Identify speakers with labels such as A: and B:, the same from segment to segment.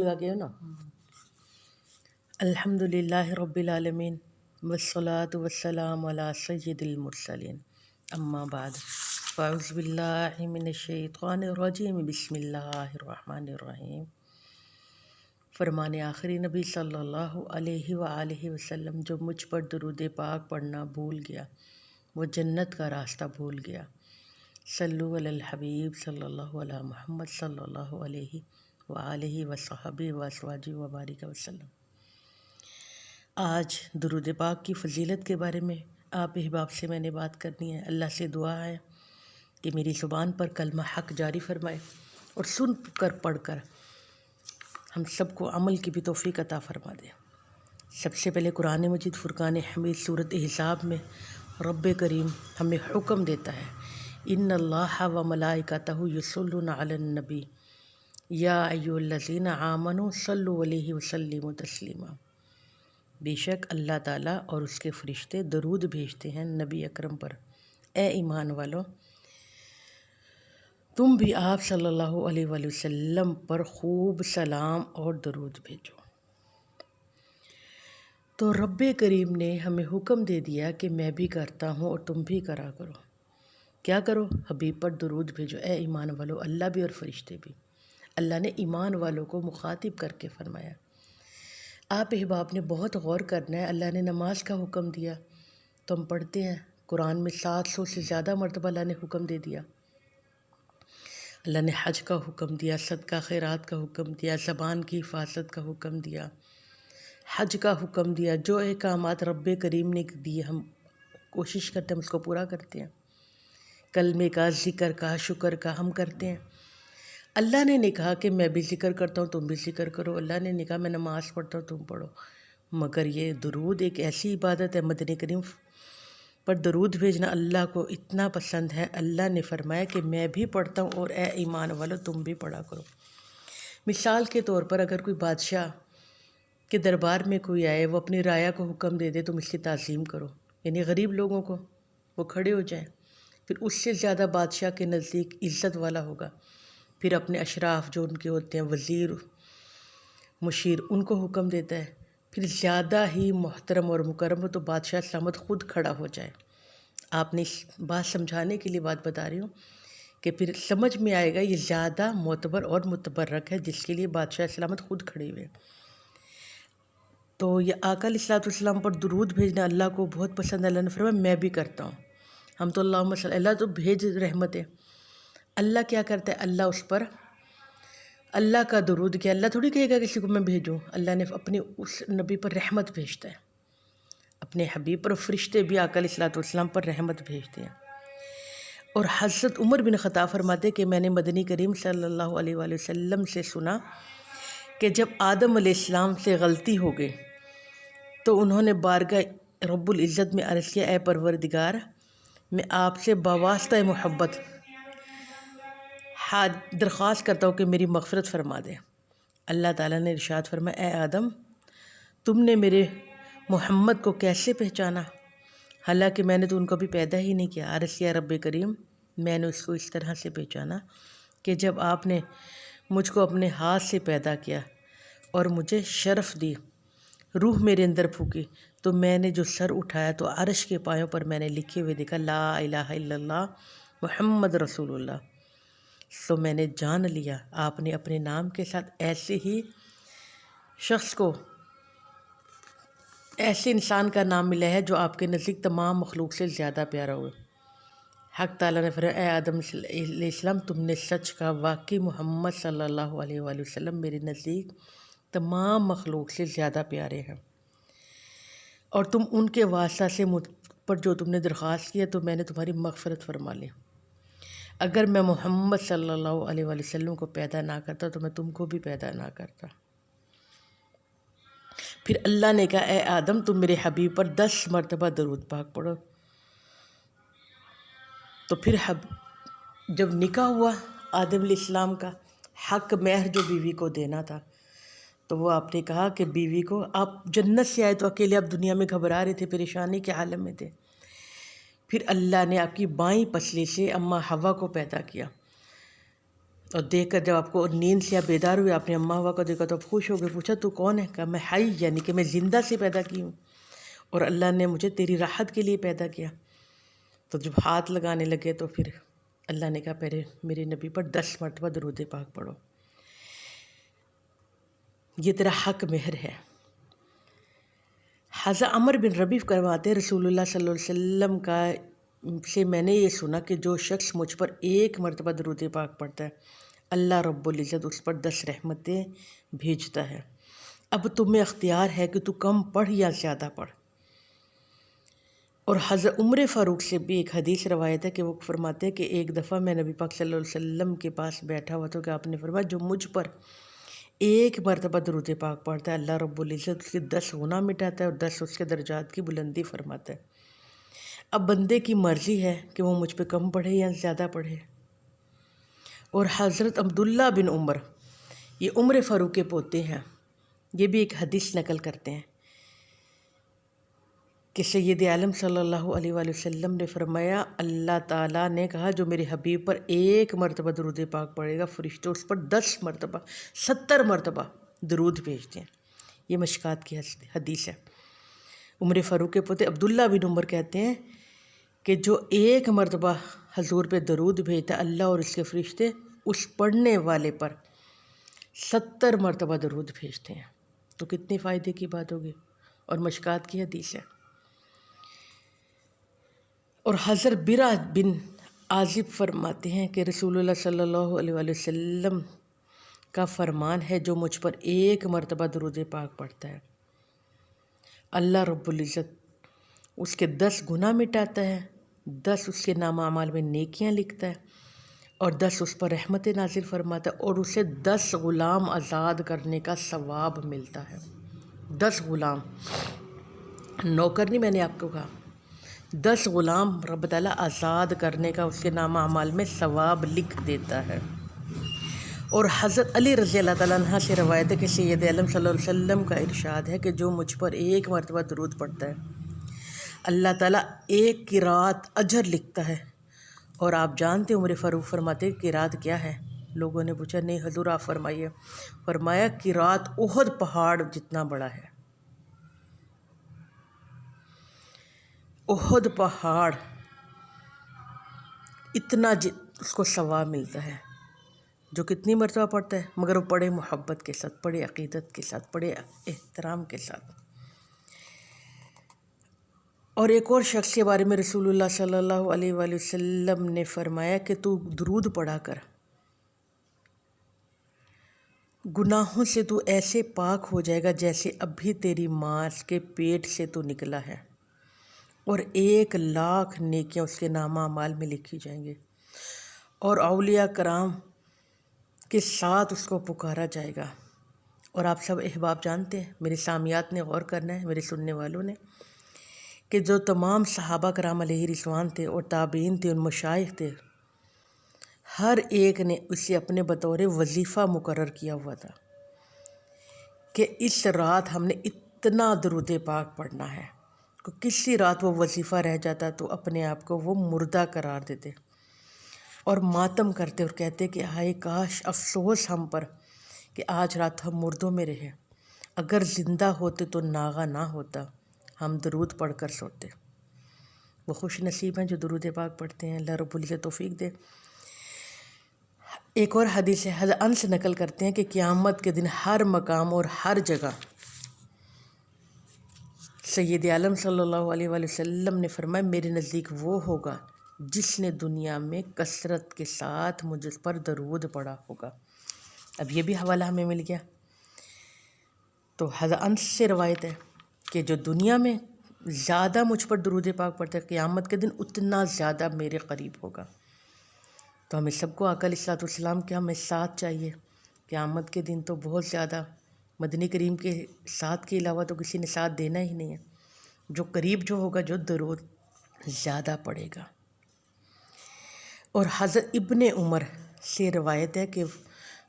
A: لگا کے نا۔ الحمدللہ رب العالمین والصلاة والسلام علی سید المرسلین، اما بعد فاعوذ باللہ من الشیطان الرجیم، بسم اللہ الرحمن الرحیم۔ فرمان آخری نبی صلی اللہ علیہ وآلہ وسلم، جو مجھ پر درود پاک پڑھنا بھول گیا وہ جنت کا راستہ بھول گیا۔ صلو علی الحبیب صلی اللہ علی محمد صلی اللہ علیہ وآلہ وصحبہ وازواجہ وبارک وسلم۔ آج درود پاک کی فضیلت کے بارے میں آپ احباب سے میں نے بات کرنی ہے۔ اللہ سے دعا ہے کہ میری زبان پر کلمہ حق جاری فرمائے اور سن کر پڑھ کر ہم سب کو عمل کی بھی توفیق عطا فرما دے۔ سب سے پہلے قرآن مجید فرقان حمید سورۃ احزاب میں رب کریم ہمیں حکم دیتا ہے، ان اللہ و ملائکتہ یصلون علی النبی یا ایھا الذین آمنوا صلوا علیہ وسلموا تسلیما۔ بے شک اللہ تعالیٰ اور اس کے فرشتے درود بھیجتے ہیں نبی اکرم پر۔ اے ایمان والو، تم بھی آپ صلی اللہ علیہ وآلہ وسلم پر خوب سلام اور درود بھیجو۔ تو رب کریم نے ہمیں حکم دے دیا کہ میں بھی کرتا ہوں اور تم بھی کرا کرو۔ کیا کرو؟ حبیب پر درود بھیجو۔ اے ایمان والو، اللہ بھی اور فرشتے بھی۔ اللہ نے ایمان والوں کو مخاطب کر کے فرمایا۔ آپ احباب نے بہت غور کرنا ہے۔ اللہ نے نماز کا حکم دیا تو ہم پڑھتے ہیں، قرآن میں 700 سے زیادہ مرتبہ اللہ نے حکم دے دیا۔ اللہ نے حج کا حکم دیا، صدقہ خیرات کا حکم دیا، زبان کی حفاظت کا حکم دیا، حج کا حکم دیا۔ جو احکامات رب کریم نے دیے ہم کوشش کرتے ہیں ہم اس کو پورا کرتے ہیں۔ کلمے کا، ذکر کا، شکر کا ہم کرتے ہیں۔ اللہ نے کہا کہ میں بھی ذکر کرتا ہوں تم بھی ذکر کرو، اللہ نے کہا میں نماز پڑھتا ہوں تم پڑھو، مگر یہ درود ایک ایسی عبادت ہے، مدنی کریم پر درود بھیجنا اللہ کو اتنا پسند ہے، اللہ نے فرمایا کہ میں بھی پڑھتا ہوں اور اے ایمان والو تم بھی پڑھا کرو۔ مثال کے طور پر اگر کوئی بادشاہ کے دربار میں کوئی آئے، وہ اپنی رعایا کو حکم دے دے تم اس کی تعظیم کرو، یعنی غریب لوگوں کو وہ کھڑے ہو جائیں، پھر اس سے زیادہ بادشاہ کے نزدیک عزت والا ہوگا، پھر اپنے اشراف جو ان کے ہوتے ہیں وزیر مشیر ان کو حکم دیتا ہے، پھر زیادہ ہی محترم اور مکرم ہو تو بادشاہ سلامت خود کھڑا ہو جائے۔ آپ نے اس بات سمجھانے کے لیے بات بتا رہی ہوں کہ پھر سمجھ میں آئے گا یہ زیادہ معتبر اور متبرک ہے جس کے لیے بادشاہ سلامت خود کھڑے ہوئے۔ تو یہ آقا علیہ السلام پر درود بھیجنا اللہ کو بہت پسند ہے۔ اللہ نے فرمایا میں بھی کرتا ہوں۔ ہم تو اللہم صلی اللہ تو بھیج رحمت ہے، اللہ کیا کرتا ہے؟ اللہ اس پر اللہ کا درود کیا، اللہ تھوڑی کہے گا کسی کو میں بھیجوں، اللہ نے اپنی اس نبی پر رحمت بھیجتا ہے، اپنے حبیب پر فرشتے بھی آقا علیہ السلام پر رحمت بھیجتے ہیں۔ اور حضرت عمر بن خطاب فرماتے کہ میں نے مدنی کریم صلی اللہ علیہ وآلہ وسلم سے سنا کہ جب آدم علیہ السلام سے غلطی ہو گئی تو انہوں نے بارگاہ رب العزت میں عرض کیا، اے پروردگار میں آپ سے بواسطہ محبت درخواست کرتا ہوں کہ میری مغفرت فرما دے۔ اللہ تعالیٰ نے ارشاد فرمایا، اے آدم تم نے میرے محمد کو کیسے پہچانا، حالانکہ میں نے تو ان کو بھی پیدا ہی نہیں کیا۔ عرض کیا رب کریم میں نے اس کو اس طرح سے پہچانا کہ جب آپ نے مجھ کو اپنے ہاتھ سے پیدا کیا اور مجھے شرف دی، روح میرے اندر پھونکی، تو میں نے جو سر اٹھایا تو عرش کے پایوں پر میں نے لکھے ہوئے دیکھا لا الہ الا اللہ محمد رسول اللہ۔ سو میں نے جان لیا آپ نے اپنے نام کے ساتھ ایسے ہی شخص کو، ایسے انسان کا نام ملا ہے جو آپ کے نزدیک تمام مخلوق سے زیادہ پیارا ہوئے۔ حق تعالیٰ نے فرمایا، اے آدم علیہ السلام تم نے سچ کہا، واقعی محمد صلی اللہ علیہ وآلہ وسلم میرے نزدیک تمام مخلوق سے زیادہ پیارے ہیں، اور تم ان کے واسطہ سے مجھ پر جو تم نے درخواست کیا تو میں نے تمہاری مغفرت فرما لی۔ اگر میں محمد صلی اللہ علیہ وآلہ وسلم کو پیدا نہ کرتا تو میں تم کو بھی پیدا نہ کرتا۔ پھر اللہ نے کہا، اے آدم تم میرے حبیب پر 10 مرتبہ درود پاک پڑھو۔ تو پھر جب نکاح ہوا آدم علیہ السلام کا، حق مہر جو بیوی کو دینا تھا، تو وہ آپ نے کہا کہ بیوی کو، آپ جنت سے آئے تو اکیلے آپ دنیا میں گھبرا رہے تھے، پریشانی کے عالم میں تھے، پھر اللہ نے آپ کی بائیں پسلی سے اماں حوا کو پیدا کیا، اور دیکھ کر جب آپ کو نیند سے آپ بیدار ہوئے، آپ نے اماں ہوا کو دیکھا تو آپ خوش ہو گئے، پوچھا تو کون ہے؟ کہا میں حی، یعنی کہ میں زندہ سے پیدا کی ہوں اور اللہ نے مجھے تیری راحت کے لیے پیدا کیا۔ تو جب ہاتھ لگانے لگے تو پھر اللہ نے کہا پہلے میرے نبی پر 10 مرتبہ درود پاک پڑھو، یہ تیرا حق مہر ہے۔ حضرت عمر بن ربیع کرواتے رسول اللہ صلی اللہ علیہ وسلم کا سے میں نے یہ سنا کہ جو شخص مجھ پر 1 مرتبہ درود پاک پڑھتا ہے، اللہ رب العزت اس پر 10 رحمتیں بھیجتا ہے۔ اب تمہیں اختیار ہے کہ تو کم پڑھ یا زیادہ پڑھ۔ اور حضرت عمر فاروق سے بھی ایک حدیث روایت ہے کہ وہ فرماتے ہیں کہ ایک دفعہ میں نبی پاک صلی اللہ علیہ وسلم کے پاس بیٹھا ہوا تو کہ آپ نے فرمایا جو مجھ پر 1 مرتبہ درود پاک پڑھتا ہے، اللہ رب العزت اس کے 10 گناہ مٹاتا ہے اور 10 اس کے درجات کی بلندی فرماتا ہے۔ اب بندے کی مرضی ہے کہ وہ مجھ پہ کم پڑھے یا زیادہ پڑھے۔ اور حضرت عبداللہ بن عمر، یہ عمر فاروق کے پوتے ہیں، یہ بھی ایک حدیث نقل کرتے ہیں کہ سید عالم صلی اللہ علیہ وآلہ وسلم نے فرمایا اللہ تعالیٰ نے کہا جو میرے حبیب پر 1 مرتبہ درود پاک پڑھے گا، فرشتے اس پر 10 مرتبہ 70 مرتبہ درود بھیجتے ہیں۔ یہ مشکات کی حدیث ہے۔ عمر فاروق کے پوتے عبداللہ بن عمر کہتے ہیں کہ جو 1 مرتبہ حضور پہ درود بھیجتا ہے، اللہ اور اس کے فرشتے اس پڑھنے والے پر 70 مرتبہ درود بھیجتے ہیں۔ تو کتنی فائدے کی بات ہوگی، اور مشکات کی حدیث ہے۔ اور حضرت برا بن عازب فرماتے ہیں کہ رسول اللہ صلی اللہ علیہ وآلہ وسلم کا فرمان ہے جو مجھ پر 1 مرتبہ درود پاک پڑھتا ہے، اللہ رب العزت اس کے 10 گناہ مٹاتا ہے، 10 اس کے نام اعمال میں نیکیاں لکھتا ہے اور 10 اس پر رحمت نازل فرماتا ہے، اور اسے 10 غلام آزاد کرنے کا ثواب ملتا ہے۔ 10 غلام، نوکر نہیں، میں نے آپ کو کہا 10 غلام رب تعالیٰ آزاد کرنے کا اس کے نام اعمال میں ثواب لکھ دیتا ہے۔ اور حضرت علی رضی اللہ تعالیٰ عنہ سے روایت ہے کہ سید عالم صلی اللہ علیہ وسلم کا ارشاد ہے کہ جو مجھ پر 1 مرتبہ درود پڑھتا ہے، اللہ تعالیٰ 1 قرات اجر لکھتا ہے۔ اور آپ جانتے عمر فاروق فرماتے کہ قرات کیا ہے؟ لوگوں نے پوچھا نہیں حضور آپ فرمائیے۔ فرمایا قرات احد پہاڑ جتنا بڑا ہے، احد پہاڑ اتنا اس کو ثواب ملتا ہے۔ جو کتنی مرتبہ پڑھتا ہے، مگر وہ پڑھے محبت کے ساتھ، پڑھے عقیدت کے ساتھ، پڑھے احترام کے ساتھ۔ اور ایک اور شخص کے بارے میں رسول اللہ صلی اللہ علیہ وآلہ وسلم نے فرمایا کہ تو درود پڑھا کر، گناہوں سے تو ایسے پاک ہو جائے گا جیسے ابھی تیری ماں کے پیٹ سے تو نکلا ہے، اور 1,00,000 نیکیاں اس کے نامہ اعمال میں لکھی جائیں گے، اور اولیاء کرام کے ساتھ اس کو پکارا جائے گا۔ اور آپ سب احباب جانتے ہیں، میرے سامعات نے غور کرنا ہے، میرے سننے والوں نے، کہ جو تمام صحابہ کرام علیہ رضوان تھے اور تابعین تھے، ان مشائخ تھے، ہر ایک نے اسے اپنے بطور وظیفہ مقرر کیا ہوا تھا کہ اس رات ہم نے اتنا درود پاک پڑھنا ہے۔ کسی رات وہ وظیفہ رہ جاتا تو اپنے آپ کو وہ مردہ قرار دیتے اور ماتم کرتے اور کہتے کہ ہائے کاش، افسوس ہم پر کہ آج رات ہم مردوں میں رہے، اگر زندہ ہوتے تو ناغہ نہ ہوتا، ہم درود پڑھ کر سوتے۔ وہ خوش نصیب ہیں جو درود پاک پڑھتے ہیں، اللہ رب العزت توفیق دے۔ ایک اور حدیث ہے، حضرت انس نقل کرتے ہیں کہ قیامت کے دن ہر مقام اور ہر جگہ سید عالم صلی اللہ علیہ وآلہ وسلم نے فرمایا میرے نزدیک وہ ہوگا جس نے دنیا میں کثرت کے ساتھ مجھ پر درود پڑھا ہوگا۔ اب یہ بھی حوالہ ہمیں مل گیا۔ تو حضرت انس سے روایت ہے کہ جو دنیا میں زیادہ مجھ پر درود پاک پڑھتا ہے، قیامت کے دن اتنا زیادہ میرے قریب ہوگا۔ تو ہمیں سب کو آقا علیہ الصلوۃ والسلام کے ہمیں ساتھ چاہیے۔ قیامت کے دن تو بہت زیادہ مدنی کریم کے ساتھ کے علاوہ تو کسی نے ساتھ دینا ہی نہیں ہے۔ جو قریب جو ہوگا، جو درود زیادہ پڑھے گا۔ اور حضرت ابن عمر سے روایت ہے کہ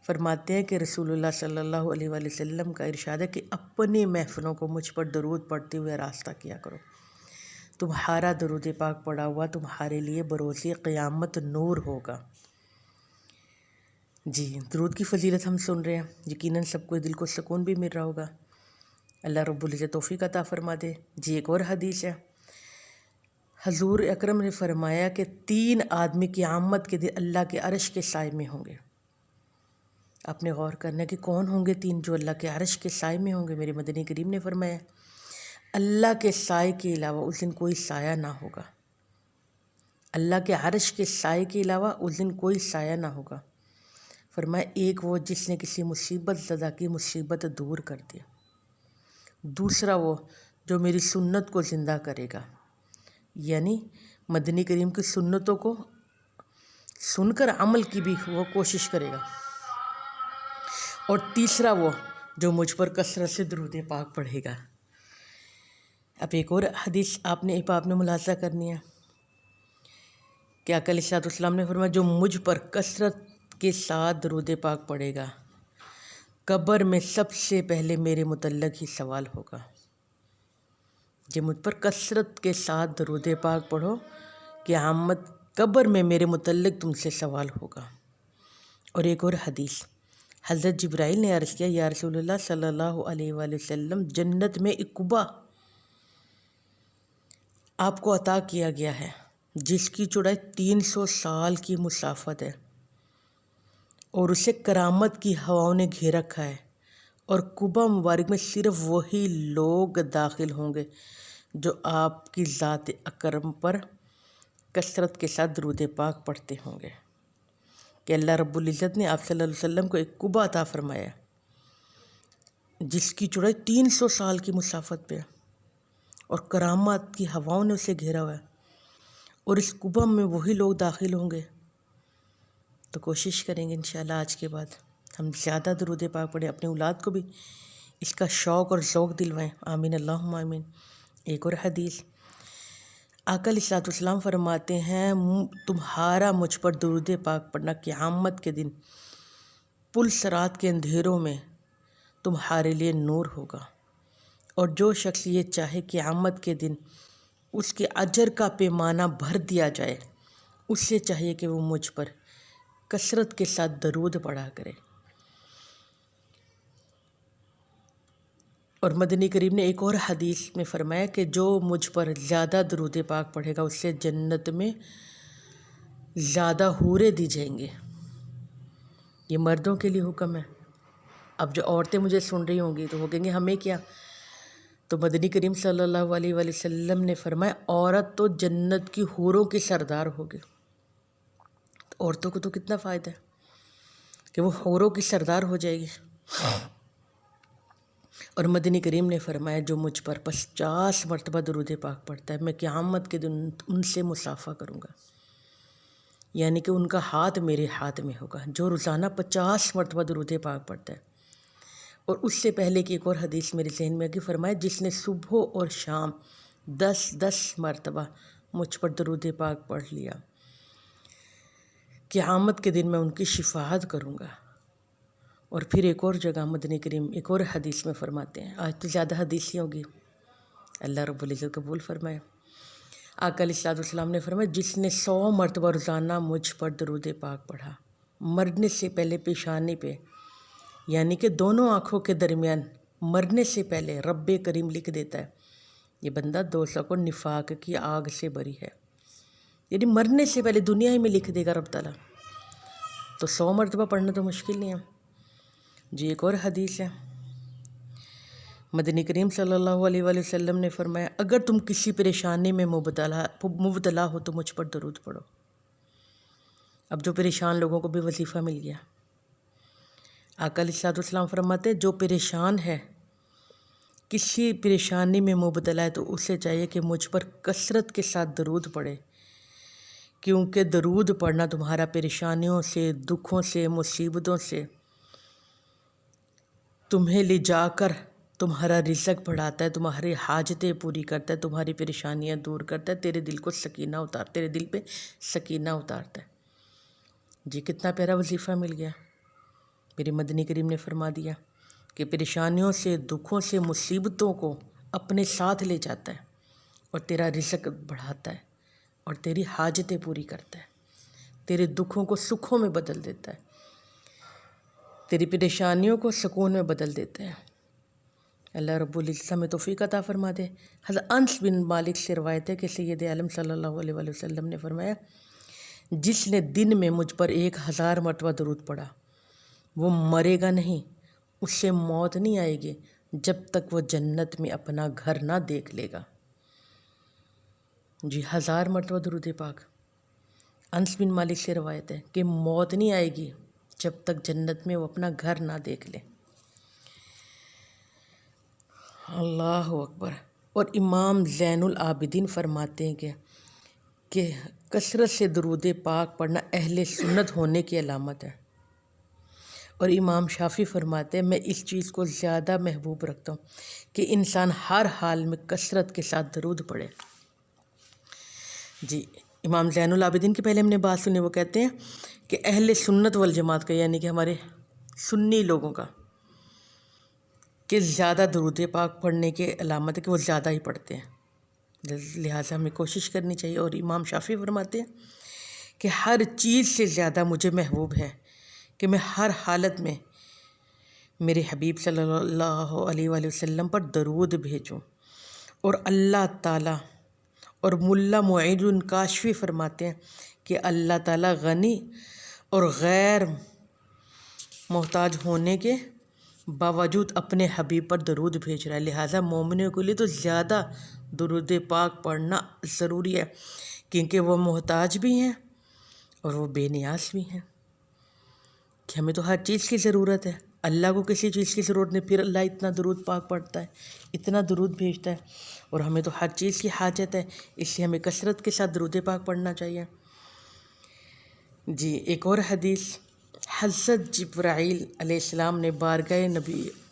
A: فرماتے ہیں کہ رسول اللہ صلی اللہ علیہ وآلہ وسلم کا ارشاد ہے کہ اپنی محفلوں کو مجھ پر درود پڑھتے ہوئے راستہ کیا کرو، تمہارا درود پاک پڑھا ہوا تمہارے لیے بروز قیامت نور ہوگا۔ جی درود کی فضیلت ہم سن رہے ہیں، یقیناً سب کو دل کو سکون بھی مل رہا ہوگا۔ اللہ رب العزت توفیق عطا فرما دے۔ جی ایک اور حدیث ہے، حضور اکرم نے فرمایا کہ 3 آدمی قیامت کے دن اللہ کے عرش کے سائے میں ہوں گے۔ آپ نے غور کرنا ہے کہ کون ہوں گے 3 جو اللہ کے عرش کے سائے میں ہوں گے؟ میرے مدنی کریم نے فرمایا اللہ کے سائے کے علاوہ اس دن کوئی سایہ نہ ہوگا۔ اللہ کے عرش کے سائے کے علاوہ اس دن کوئی سایہ نہ ہوگا۔ فرمایا ایک وہ جس نے کسی مصیبت زدہ کی مصیبت دور کر دیا، دوسرا وہ جو میری سنت کو زندہ کرے گا، یعنی مدنی کریم کی سنتوں کو سن کر عمل کی بھی وہ کوشش کرے گا، اور تیسرا وہ جو مجھ پر کثرت سے درود پاک پڑھے گا۔ اب ایک اور حدیث آپ نے ملاحظہ کرنی ہے کہ آقا علیہ السلام نے فرمایا جو مجھ پر کثرت کے ساتھ درود پاک پڑھے گا، قبر میں سب سے پہلے میرے متعلق ہی سوال ہوگا۔ جو مجھ پر کثرت کے ساتھ درود پاک پڑھو، قیامت قبر میں میرے متعلق تم سے سوال ہوگا۔ اور ایک اور حدیث، حضرت جبرائیل نے عرض کیا یا رسول اللہ صلی اللہ علیہ وآلہ وسلم، جنت میں ایک قبہ آپ کو عطا کیا گیا ہے جس کی چوڑائی 300 سال کی مسافت ہے، اور اسے کرامت کی ہواؤں نے گھیر رکھا ہے، اور قبہ مبارک میں صرف وہی لوگ داخل ہوں گے جو آپ کی ذات اکرم پر کثرت کے ساتھ درود پاک پڑھتے ہوں گے۔ کہ اللہ رب العزت نے آپ صلی اللہ علیہ وسلم کو ایک قبہ عطا فرمایا جس کی چوڑائی 300 سال کی مسافت پہ ہے، اور کرامات کی ہواؤں نے اسے گھیرا ہوا ہے، اور اس قبہ میں وہی لوگ داخل ہوں گے۔ تو کوشش کریں گے انشاءاللہ آج کے بعد ہم زیادہ درود پاک پڑھیں، اپنے اولاد کو بھی اس کا شوق اور ذوق دلوائیں، آمین اللہم آمین۔ ایک اور حدیث، آقا علیہ السلام فرماتے ہیں تمہارا مجھ پر درود پاک پڑھنا قیامت کے دن پل صراط کے اندھیروں میں تمہارے لیے نور ہوگا، اور جو شخص یہ چاہے قیامت کے دن اس کے اجر کا پیمانہ بھر دیا جائے، اس سے چاہیے کہ وہ مجھ پر کثرت کے ساتھ درود پڑھا کرے۔ اور مدنی کریم نے ایک اور حدیث میں فرمایا کہ جو مجھ پر زیادہ درود پاک پڑھے گا اس سے جنت میں زیادہ حوریں دی جائیں گے۔ یہ مردوں کے لیے حکم ہے۔ اب جو عورتیں مجھے سن رہی ہوں گی تو وہ کہیں گے ہمیں کیا؟ تو مدنی کریم صلی اللہ علیہ وآلہ وسلم نے فرمایا عورت تو جنت کی حوروں کی سردار ہوگی۔ عورتوں کو تو کتنا فائدہ ہے کہ وہ حوروں کی سردار ہو جائے گی۔ اور مدنی کریم نے فرمایا جو مجھ پر 50 مرتبہ درود پاک پڑھتا ہے میں قیامت کے دن ان سے مصافحہ کروں گا، یعنی کہ ان کا ہاتھ میرے ہاتھ میں ہوگا۔ جو روزانہ 50 مرتبہ درود پاک پڑھتا ہے، اور اس سے پہلے کی ایک اور حدیث میرے ذہن میں آگئی، فرمایا جس نے صبح اور شام 10 مرتبہ مجھ پر درود پاک پڑھ لیا، قیامت کے دن میں ان کی شفاعت کروں گا۔ اور پھر ایک اور جگہ مدنی کریم ایک اور حدیث میں فرماتے ہیں، آج تو زیادہ حدیثیں ہوگی، اللہ رب العزت قبول فرمائے۔ آقا علیہ السلام نے فرمایا جس نے 100 مرتبہ روزانہ مجھ پر درود پاک پڑھا، مرنے سے پہلے پیشانی پہ، یعنی کہ دونوں آنکھوں کے درمیان، مرنے سے پہلے رب کریم لکھ دیتا ہے یہ بندہ 200 کو نفاق کی آگ سے بری ہے، یعنی مرنے سے پہلے دنیا ہی میں لکھ دے گا رب تعالیٰ۔ تو 100 مرتبہ پڑھنا تو مشکل نہیں ہے۔ جی ایک اور حدیث ہے، مدنی کریم صلی اللہ علیہ وآلہ وسلم نے فرمایا اگر تم کسی پریشانی میں مبتلا ہو تو مجھ پر درود پڑھو۔ اب جو پریشان لوگوں کو بھی وظیفہ مل گیا۔ آقا علیہ السلام فرماتے جو پریشان ہے، کسی پریشانی میں مبتلا ہے، تو اسے چاہیے کہ مجھ پر کثرت کے ساتھ درود پڑھے، کیونکہ درود پڑھنا تمہارا پریشانیوں سے، دکھوں سے، مصیبتوں سے تمہیں لے جا کر تمہارا رزق بڑھاتا ہے، تمہاری حاجتیں پوری کرتا ہے، تمہاری پریشانیاں دور کرتا ہے، تیرے دل کو سکینہ اتارتا ہے، تیرے دل پہ سکینہ اتارتا ہے۔ جی کتنا پیارا وظیفہ مل گیا۔ میرے مدنی کریم نے فرما دیا کہ پریشانیوں سے، دکھوں سے، مصیبتوں کو اپنے ساتھ لے جاتا ہے، اور تیرا رزق بڑھاتا ہے، اور تیری حاجتیں پوری کرتا ہے، تیرے دکھوں کو سکھوں میں بدل دیتا ہے۔ تیری پریشانیوں کو سکون میں بدل دیتے ہیں۔ اللہ رب العزت ہمیں توفیق عطا فرما دے۔ حضرت انس بن مالک سے روایت ہے کہ سید عالم صلی اللہ علیہ وآلہ وسلم نے فرمایا، جس نے دن میں مجھ پر 1000 مرتبہ درود پڑھا وہ مرے گا نہیں، اس سے موت نہیں آئے گی جب تک وہ جنت میں اپنا گھر نہ دیکھ لے گا۔ جی 1000 مرتبہ درود پاک۔ انس بن مالک سے روایت ہے کہ موت نہیں آئے گی جب تک جنت میں وہ اپنا گھر نہ دیکھ لے۔ اللہ اکبر۔ اور امام زین العابدین فرماتے ہیں کہ کثرت سے درود پاک پڑھنا اہل سنت ہونے کی علامت ہے۔ اور امام شافعی فرماتے ہیں میں اس چیز کو زیادہ محبوب رکھتا ہوں کہ انسان ہر حال میں کثرت کے ساتھ درود پڑھے۔ جی امام زین العابدین کی پہلے ہم نے بات سنی، وہ کہتے ہیں کہ اہل سنت والجماعت کا یعنی کہ ہمارے سنی لوگوں کا کہ زیادہ درود پاک پڑھنے کی علامت ہے کہ وہ زیادہ ہی پڑھتے ہیں، لہٰذا ہمیں کوشش کرنی چاہیے۔ اور امام شافعی فرماتے ہیں کہ ہر چیز سے زیادہ مجھے محبوب ہے کہ میں ہر حالت میں میرے حبیب صلی اللہ علیہ وآلہ وسلم پر درود بھیجوں۔ اور اللہ تعالیٰ اور ملا معید الکاشفی فرماتے ہیں کہ اللہ تعالیٰ غنی اور غیر محتاج ہونے کے باوجود اپنے حبیب پر درود بھیج رہا ہے، لہٰذا مومنوں کے لیے تو زیادہ درود پاک پڑھنا ضروری ہے کیونکہ وہ محتاج بھی ہیں اور وہ بے نیاز بھی ہیں۔ کہ ہمیں تو ہر چیز کی ضرورت ہے، اللہ کو کسی چیز کی ضرورت نہیں، پھر اللہ اتنا درود پاک پڑھتا ہے، اتنا درود بھیجتا ہے، اور ہمیں تو ہر چیز کی حاجت ہے، اس لیے ہمیں کثرت کے ساتھ درود پاک پڑھنا چاہیے۔ جی ایک اور حدیث، حضرت جبرائیل علیہ السلام نے بارگاہ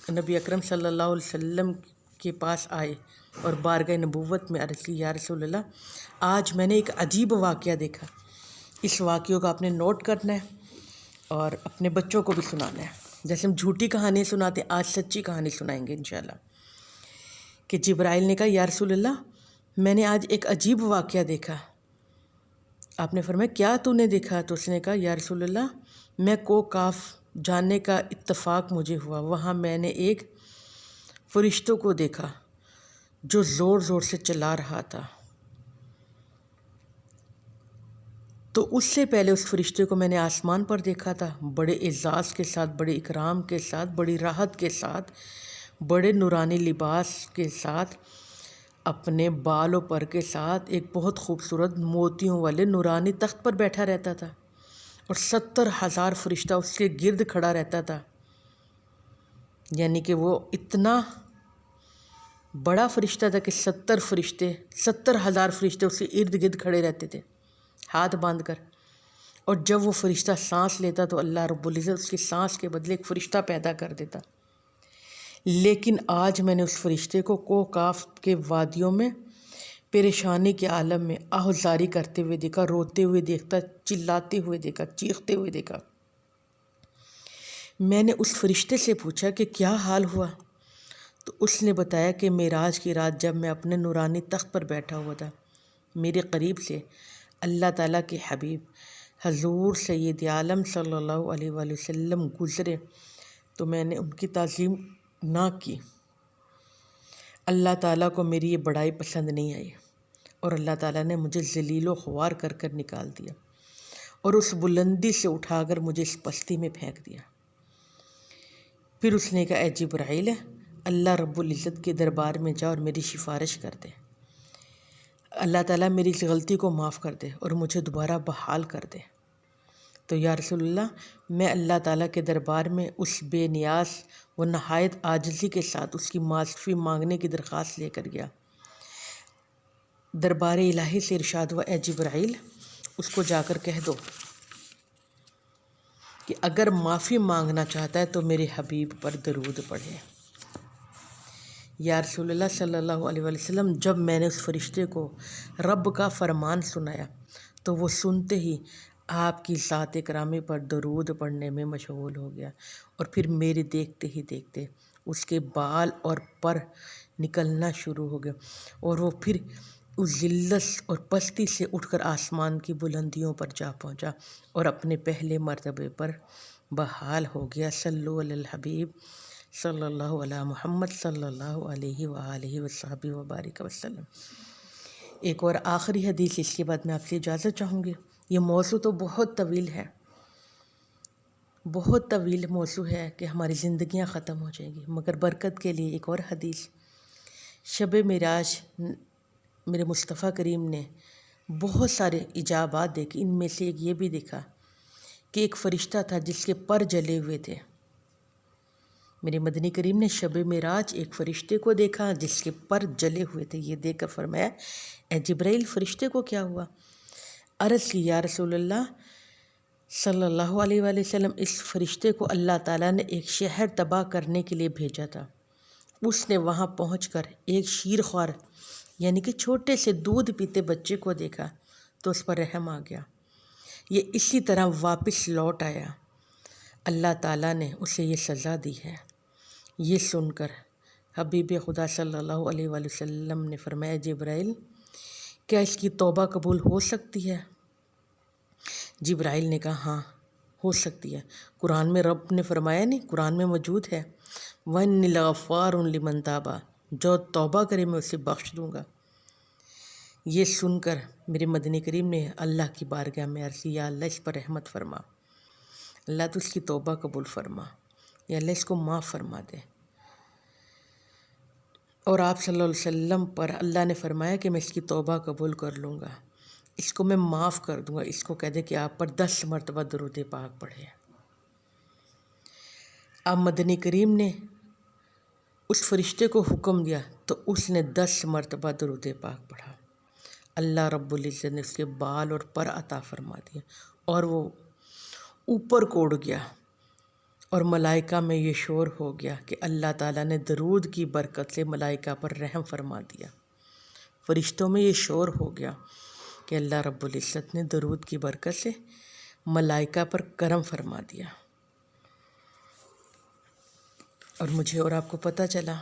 A: نبی اکرم صلی اللہ علیہ وسلم کے پاس آئے اور بارگاہ نبوت میں عرض کی، یا رسول اللہ آج میں نے ایک عجیب واقعہ دیکھا، اس واقعوں کا آپ نے نوٹ کرنا ہے اور اپنے بچوں کو بھی سنانا ہے۔ جیسے ہم جھوٹی کہانی سناتے ہیں، آج سچی کہانی سنائیں گے انشاءاللہ۔ کہ جبرائیل نے کہا، یا رسول اللہ میں نے آج ایک عجیب واقعہ دیکھا۔ آپ نے فرمایا کیا تو نے دیکھا؟ تو اس نے کہا، یا رسول اللہ میں کو کاف جانے کا اتفاق مجھے ہوا، وہاں میں نے ایک فرشتوں کو دیکھا جو زور زور سے چلا رہا تھا۔ تو اس سے پہلے اس فرشتے کو میں نے آسمان پر دیکھا تھا، بڑے اعزاز کے ساتھ، بڑے اکرام کے ساتھ، بڑی راحت کے ساتھ، بڑے نورانی لباس کے ساتھ، اپنے بال و پر کے ساتھ، ایک بہت خوبصورت موتیوں والے نورانی تخت پر بیٹھا رہتا تھا، اور 70,000 فرشتہ اس کے گرد کھڑا رہتا تھا۔ یعنی کہ وہ اتنا بڑا فرشتہ تھا کہ 70,000 فرشتے اس کے ارد گرد کھڑے رہتے تھے ہاتھ باندھ کر، اور جب وہ فرشتہ سانس لیتا تو اللہ رب العزت اس کی سانس کے بدلے ایک فرشتہ پیدا کر دیتا۔ لیکن آج میں نے اس فرشتے کو کوہ کاف کے وادیوں میں پریشانی کے عالم میں آہذاری کرتے ہوئے دیکھا، روتے ہوئے دیکھتا، چلاتے ہوئے دیکھا، چیختے ہوئے دیکھا۔ میں نے اس فرشتے سے پوچھا کہ کیا حال ہوا؟ تو اس نے بتایا کہ معراج کی رات جب میں اپنے نورانی تخت پر بیٹھا ہوا تھا، میرے قریب سے اللہ تعالیٰ کے حبیب حضور سید عالم صلی اللہ علیہ وآلہ وسلم گزرے تو میں نے ان کی تعظیم نہ کی۔ اللہ تعالیٰ کو میری یہ بڑائی پسند نہیں آئی، اور اللہ تعالیٰ نے مجھے ذلیل و خوار کر کر نکال دیا، اور اس بلندی سے اٹھا کر مجھے اس پستی میں پھینک دیا۔ پھر اس نے کہا، اے جبرائیل اللہ رب العزت کے دربار میں جا اور میری سفارش کر دے، اللہ تعالیٰ میری اس غلطی کو معاف کر دے اور مجھے دوبارہ بحال کر دے۔ تو یا رسول اللہ میں اللہ تعالیٰ کے دربار میں اس بے نیاز و نہایت عاجزی کے ساتھ اس کی معافی مانگنے کی درخواست لے کر گیا۔ دربار الہی سے ارشاد ہوا، اے جبرائیل اس کو جا کر کہہ دو کہ اگر معافی مانگنا چاہتا ہے تو میرے حبیب پر درود پڑھے۔ یا رسول اللہ صلی اللہ علیہ وآلہ وسلم جب میں نے اس فرشتے کو رب کا فرمان سنایا تو وہ سنتے ہی آپ کی ذات گرامی پر درود پڑھنے میں مشغول ہو گیا، اور پھر میرے دیکھتے ہی دیکھتے اس کے بال اور پر نکلنا شروع ہو گیا، اور وہ پھر اس ذلت اور پستی سے اٹھ کر آسمان کی بلندیوں پر جا پہنچا اور اپنے پہلے مرتبے پر بحال ہو گیا صلو علی الحبیب صلی اللہ علی محمد صلی اللہ علیہ وآلہ وصحبہ وبارک وسلم۔ ایک اور آخری حدیث، اس کے بعد میں آپ سے اجازت چاہوں گی۔ یہ موضوع تو بہت طویل ہے، بہت طویل موضوع ہے کہ ہماری زندگیاں ختم ہو جائیں گی، مگر برکت کے لیے ایک اور حدیث۔ شب معراج میرے مصطفیٰ کریم نے بہت سارے عجائبات دیکھے، ان میں سے ایک یہ بھی دیکھا کہ ایک فرشتہ تھا جس کے پر جلے ہوئے تھے۔ میرے مدنی کریم نے شب معراج ایک فرشتے کو دیکھا جس کے پر جلے ہوئے تھے۔ یہ دیکھ کر فرمایا، اے جبرائیل، فرشتے کو کیا ہوا؟ عرض کی، یا رسول اللہ صلی اللہ علیہ وآلہ وسلم، اس فرشتے کو اللہ تعالیٰ نے ایک شہر تباہ کرنے کے لیے بھیجا تھا۔ اس نے وہاں پہنچ کر ایک شیر خوار یعنی کہ چھوٹے سے دودھ پیتے بچے کو دیکھا تو اس پر رحم آ گیا۔ یہ اسی طرح واپس لوٹ آیا، اللہ تعالیٰ نے اسے یہ سزا دی ہے۔ یہ سن کر حبیب خدا صلی اللہ علیہ وآلہ وسلم نے فرمایا، جبرائیل، کیا اس کی توبہ قبول ہو سکتی ہے؟ جبرائیل نے کہا، ہاں ہو سکتی ہے۔ قرآن میں رب نے فرمایا نہیں، قرآن میں موجود ہے، وَإِنِّي لَغَفَّارٌ لِمَن تَابَ، جو توبہ کرے میں اسے بخش دوں گا۔ یہ سن کر میرے مدنی کریم نے اللہ کی بارگاہ میں عرض کی، یا اللہ اس پر رحمت فرما، اللہ تو اس کی توبہ قبول فرما، یا اللہ اس کو معاف فرما دے۔ اور آپ صلی اللہ علیہ وسلم پر اللہ نے فرمایا کہ میں اس کی توبہ قبول کر لوں گا، اس کو میں معاف کر دوں گا۔ اس کو کہہ دے کہ آپ پر 10 مرتبہ درود پاک پڑھے۔ اب مدنی کریم نے اس فرشتے کو حکم دیا تو اس نے 10 مرتبہ درود پاک پڑھا۔ اللہ رب العزت نے اس کے بال اور پر عطا فرما دیا اور وہ اوپر کو اڑ گیا، اور ملائکہ میں یہ شور ہو گیا کہ اللہ تعالیٰ نے درود کی برکت سے ملائکہ پر رحم فرما دیا۔ فرشتوں میں یہ شور ہو گیا کہ اللہ رب العزت نے درود کی برکت سے ملائکہ پر کرم فرما دیا۔ اور مجھے اور آپ کو پتہ چلا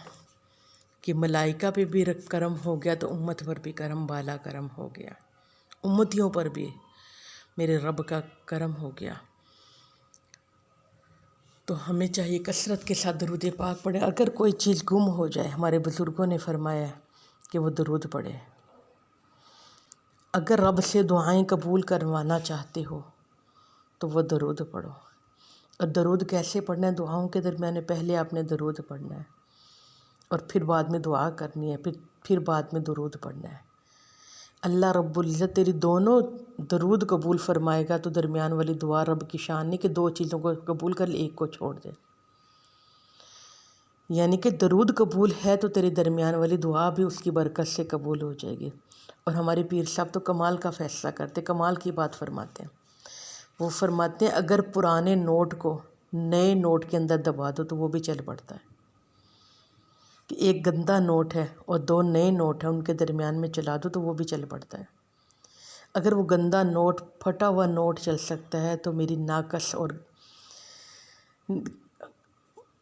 A: کہ ملائکہ پہ بھی کرم ہو گیا تو امت پر بھی کرم بالا کرم ہو گیا، امتیوں پر بھی میرے رب کا کرم ہو گیا۔ تو ہمیں چاہیے کثرت کے ساتھ درود پاک پڑھے۔ اگر کوئی چیز گم ہو جائے، ہمارے بزرگوں نے فرمایا کہ وہ درود پڑھے۔ اگر رب سے دعائیں قبول کروانا چاہتے ہو تو وہ درود پڑھو۔ اور درود کیسے پڑھنا ہے؟ دعاؤں کے درمیان پہلے آپ نے درود پڑھنا ہے، اور پھر بعد میں دعا کرنی ہے، پھر بعد میں درود پڑھنا ہے۔ اللہ رب العزت تیری دونوں درود قبول فرمائے گا تو درمیان والی دعا رب کی شان نہیں کہ 2 چیزوں کو قبول کر لے، ایک کو چھوڑ دے۔ یعنی کہ درود قبول ہے تو تیری درمیان والی دعا بھی اس کی برکت سے قبول ہو جائے گی۔ اور ہمارے پیر صاحب تو کمال کا فیصلہ کرتے، کمال کی بات فرماتے ہیں۔ وہ فرماتے ہیں اگر پرانے نوٹ کو نئے نوٹ کے اندر دبا دو تو وہ بھی چل پڑتا ہے۔ کہ ایک گندا نوٹ ہے اور 2 نئے نوٹ ہیں، ان کے درمیان میں چلا دو تو وہ بھی چل پڑتا ہے۔ اگر وہ گندا نوٹ، پھٹا ہوا نوٹ چل سکتا ہے تو میری ناقص اور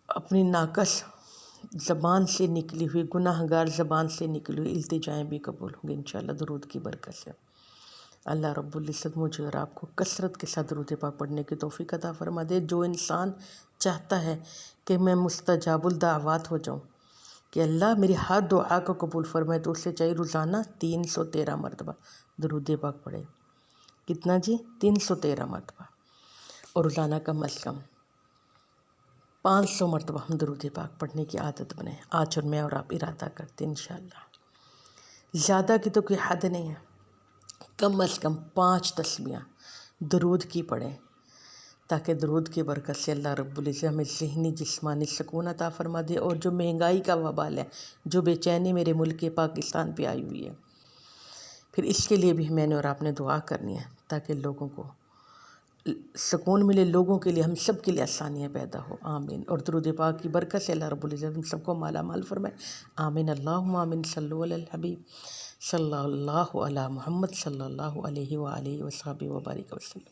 A: اپنی ناقص زبان سے نکلی ہوئی، گناہ گار زبان سے نکلی ہوئی التجائیں بھی قبول ہوں گی انشاءاللہ درود کی برکت سے۔ اللہ رب العزت مجھے اور آپ کو کثرت کے ساتھ درود پاک پڑھنے کی توفیق عطا فرما دے۔ جو انسان چاہتا ہے کہ میں مستجاب الدعوات ہو جاؤں، کہ اللہ میری ہر دعا کو قبول فرمائے، تو اس سے چاہیے روزانہ 313 مرتبہ درود پاک پڑھے۔ کتنا جی؟ 313 مرتبہ، اور روزانہ کم از کم 500 مرتبہ ہم درود پاک پڑھنے کی عادت بنائیں۔ آج اور میں اور آپ ارادہ کرتے ہیں انشاءاللہ۔ زیادہ کی تو کوئی حد نہیں ہے، کم از کم 5 تسبیحاں درود کی پڑھیں، تاکہ درود کی برکت سے اللہ رب العزت ہمیں ذہنی جسمانی سکون عطا فرما دے۔ اور جو مہنگائی کا وبال ہے، جو بے چینی میرے ملک پاکستان پہ آئی ہوئی ہے، پھر اس کے لیے بھی میں نے اور آپ نے دعا کرنی ہے تاکہ لوگوں کو سکون ملے، لوگوں کے لیے، ہم سب کے لیے آسانیاں پیدا ہو۔ آمین۔ اور درود پاک کی برکت سے اللہ رب العزت ہم سب کو مالا مال فرمائے۔ آمین اللہم آمین۔ صلو علی الحبیب صلی اللہ علی محمد صلی اللہ علیہ وآلہ وصحبہ وبارک وسلم۔